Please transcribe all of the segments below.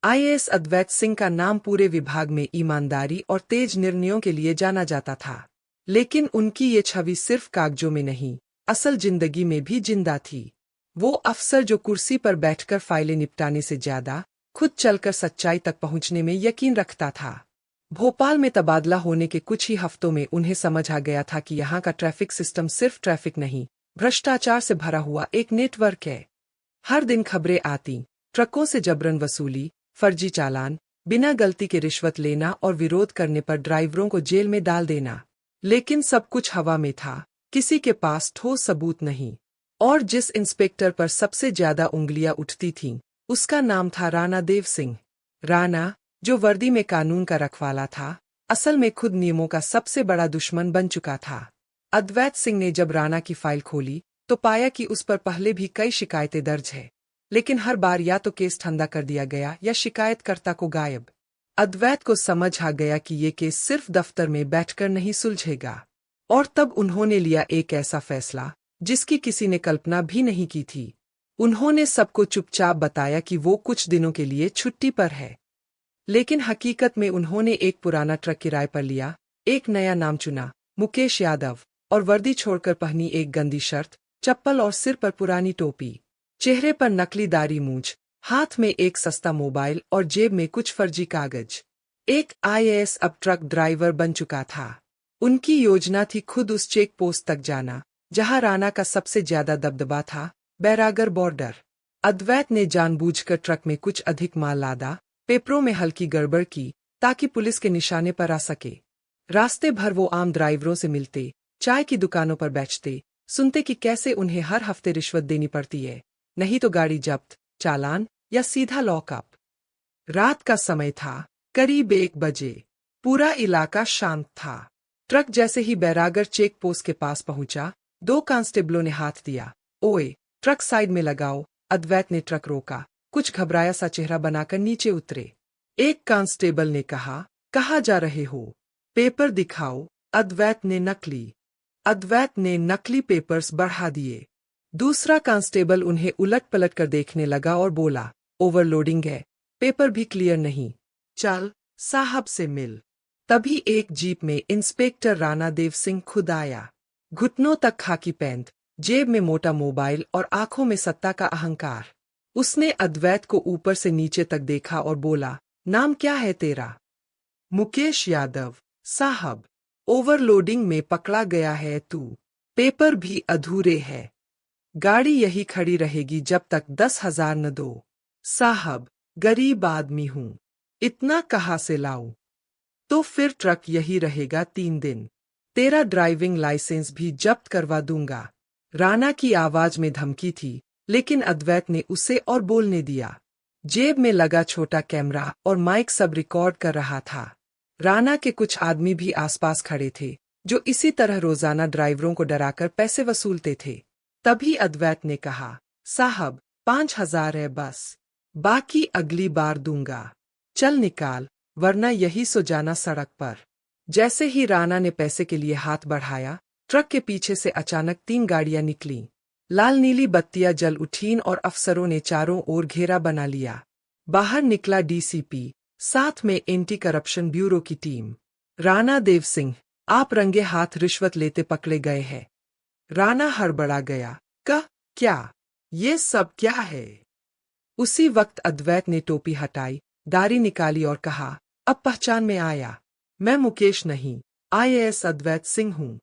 IAS अद्वैत सिंह का नाम पूरे विभाग में ईमानदारी और तेज निर्णयों के लिए जाना जाता था। लेकिन उनकी ये छवि सिर्फ कागजों में नहीं, असल जिंदगी में भी जिंदा थी। वो अफसर जो कुर्सी पर बैठकर फाइलें निपटाने से ज्यादा खुद चलकर सच्चाई तक पहुंचने में यकीन रखता था। भोपाल में तबादला होने के कुछ ही हफ्तों में उन्हें समझ आ गया था कि यहाँ का ट्रैफिक सिस्टम सिर्फ ट्रैफिक नहीं, भ्रष्टाचार से भरा हुआ एक नेटवर्क है। हर दिन खबरें आती, ट्रकों से जबरन वसूली, फर्जी चालान, बिना गलती के रिश्वत लेना और विरोध करने पर ड्राइवरों को जेल में डाल देना। लेकिन सब कुछ हवा में था, किसी के पास ठोस सबूत नहीं। और जिस इंस्पेक्टर पर सबसे ज्यादा उंगलियां उठती थीं, उसका नाम था राणा देव सिंह। राणा, जो वर्दी में कानून का रखवाला था, असल में खुद नियमों का सबसे बड़ा दुश्मन बन चुका था। अद्वैत सिंह ने जब राणा की फाइल खोली तो पाया कि उस पर पहले भी कई शिकायतें दर्ज है, लेकिन हर बार या तो केस ठंडा कर दिया गया या शिकायतकर्ता को गायब। अद्वैत को समझ आ गया कि ये केस सिर्फ दफ्तर में बैठकर नहीं सुलझेगा। और तब उन्होंने लिया एक ऐसा फैसला जिसकी किसी ने कल्पना भी नहीं की थी। उन्होंने सबको चुपचाप बताया कि वो कुछ दिनों के लिए छुट्टी पर है। लेकिन हकीकत में उन्होंने एक पुराना ट्रक किराए पर लिया, एक नया नाम चुना, मुकेश यादव, और वर्दी छोड़कर पहनी एक गंदी शर्ट, चप्पल और सिर पर पुरानी टोपी। चेहरे पर नकली दाढ़ी मूंछ, हाथ में एक सस्ता मोबाइल और जेब में कुछ फर्जी कागज। एक आईएएस अब ट्रक ड्राइवर बन चुका था। उनकी योजना थी खुद उस चेक पोस्ट तक जाना जहां राणा का सबसे ज्यादा दबदबा था, बैरागर बॉर्डर। अद्वैत ने जानबूझकर ट्रक में कुछ अधिक माल लादा, पेपरों में हल्की गड़बड़ की ताकि पुलिस के निशाने पर आ सके। रास्ते भर वो आम ड्राइवरों से मिलते, चाय की दुकानों पर बैठते, सुनते कि कैसे उन्हें हर हफ्ते रिश्वत देनी पड़ती है, नहीं तो गाड़ी जब्त, चालान या सीधा लॉकअप। रात का समय था, करीब 1 बजे। पूरा इलाका शांत था। ट्रक जैसे ही बैरागर चेक पोस्ट के पास पहुंचा, 2 कांस्टेबलों ने हाथ दिया। ओए, ट्रक साइड में लगाओ। अद्वैत ने ट्रक रोका, कुछ घबराया सा चेहरा बनाकर नीचे उतरे। एक कांस्टेबल ने कहा, कहाँ जा रहे हो? पेपर दिखाओ। अद्वैत ने नकली पेपर्स बढ़ा दिए। दूसरा कांस्टेबल उन्हें उलट पलट कर देखने लगा और बोला, ओवरलोडिंग है, पेपर भी क्लियर नहीं, चल साहब से मिल। तभी एक जीप में इंस्पेक्टर राणा देव सिंह खुद आया। घुटनों तक खाकी पैंट, जेब में मोटा मोबाइल और आंखों में सत्ता का अहंकार। उसने अद्वैत को ऊपर से नीचे तक देखा और बोला, नाम क्या है तेरा? मुकेश यादव साहब। ओवरलोडिंग में पकड़ा गया है तू, पेपर भी अधूरे है। गाड़ी यही खड़ी रहेगी जब तक 10,000 न दो। साहब, गरीब आदमी हूं, इतना कहाँ से लाऊं? तो फिर ट्रक यही रहेगा 3 दिन। तेरा ड्राइविंग लाइसेंस भी जब्त करवा दूंगा। राणा की आवाज में धमकी थी, लेकिन अद्वैत ने उसे और बोलने दिया। जेब में लगा छोटा कैमरा और माइक सब रिकॉर्ड कर रहा था। राणा के कुछ आदमी भी आसपास खड़े थे, जो इसी तरह रोजाना ड्राइवरों को डराकर पैसे वसूलते थे। तभी अद्वैत ने कहा, साहब 5,000 है बस, बाकी अगली बार दूंगा। चल निकाल, वरना यही सो जाना सड़क पर। जैसे ही राणा ने पैसे के लिए हाथ बढ़ाया, ट्रक के पीछे से अचानक 3 गाड़ियां निकलीं। लाल नीली बत्तियां जल उठीं और अफसरों ने चारों ओर घेरा बना लिया। बाहर निकला डीसीपी, साथ में एंटी करप्शन ब्यूरो की टीम। राणा देव सिंह, आप रंगे हाथ रिश्वत लेते पकड़े गए हैं। राणा हड़बड़ा गया, क्या? ये सब क्या है? उसी वक्त अद्वैत ने टोपी हटाई, दाढ़ी निकाली और कहा, अब पहचान में आया, मैं मुकेश नहीं, आईएएस अद्वैत सिंह हूं।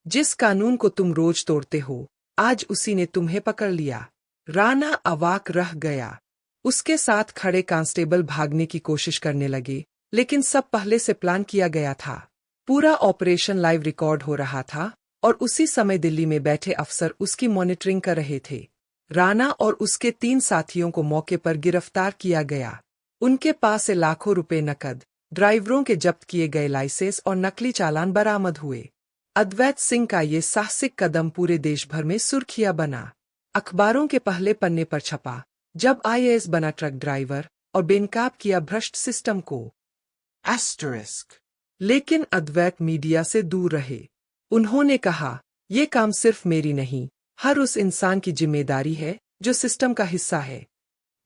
जिस कानून को तुम रोज तोड़ते हो, आज उसी ने तुम्हें पकड़ लिया। राणा अवाक रह गया। उसके साथ खड़े कांस्टेबल भागने की कोशिश करने लगे, लेकिन सब पहले से प्लान किया गया था। पूरा ऑपरेशन लाइव रिकॉर्ड हो रहा था और उसी समय दिल्ली में बैठे अफसर उसकी मॉनिटरिंग कर रहे थे। राणा और उसके 3 साथियों को मौके पर गिरफ्तार किया गया। उनके पास से लाखों रुपए नकद, ड्राइवरों के जब्त किए गए लाइसेंस और नकली चालान बरामद हुए। अद्वैत सिंह का ये साहसिक कदम पूरे देश भर में सुर्खियां बना। अखबारों के पहले पन्ने पर छपा, जब आईएएस बना ट्रक ड्राइवर और बेनकाब किया भ्रष्ट सिस्टम को। लेकिन अद्वैत मीडिया से दूर रहे। उन्होंने कहा, ये काम सिर्फ मेरी नहीं, हर उस इंसान की जिम्मेदारी है जो सिस्टम का हिस्सा है।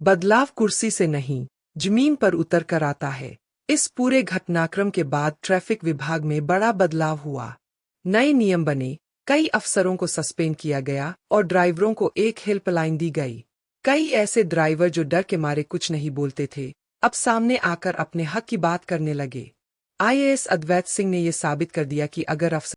बदलाव कुर्सी से नहीं, जमीन पर उतर कर आता है। इस पूरे घटनाक्रम के बाद ट्रैफिक विभाग में बड़ा बदलाव हुआ। नए नियम बने, कई अफसरों को सस्पेंड किया गया और ड्राइवरों को एक हेल्पलाइन दी गई। कई ऐसे ड्राइवर जो डर के मारे कुछ नहीं बोलते थे, अब सामने आकर अपने हक की बात करने लगे। आईएएस अद्वैत सिंह ने यह साबित कर दिया कि अगर अफसर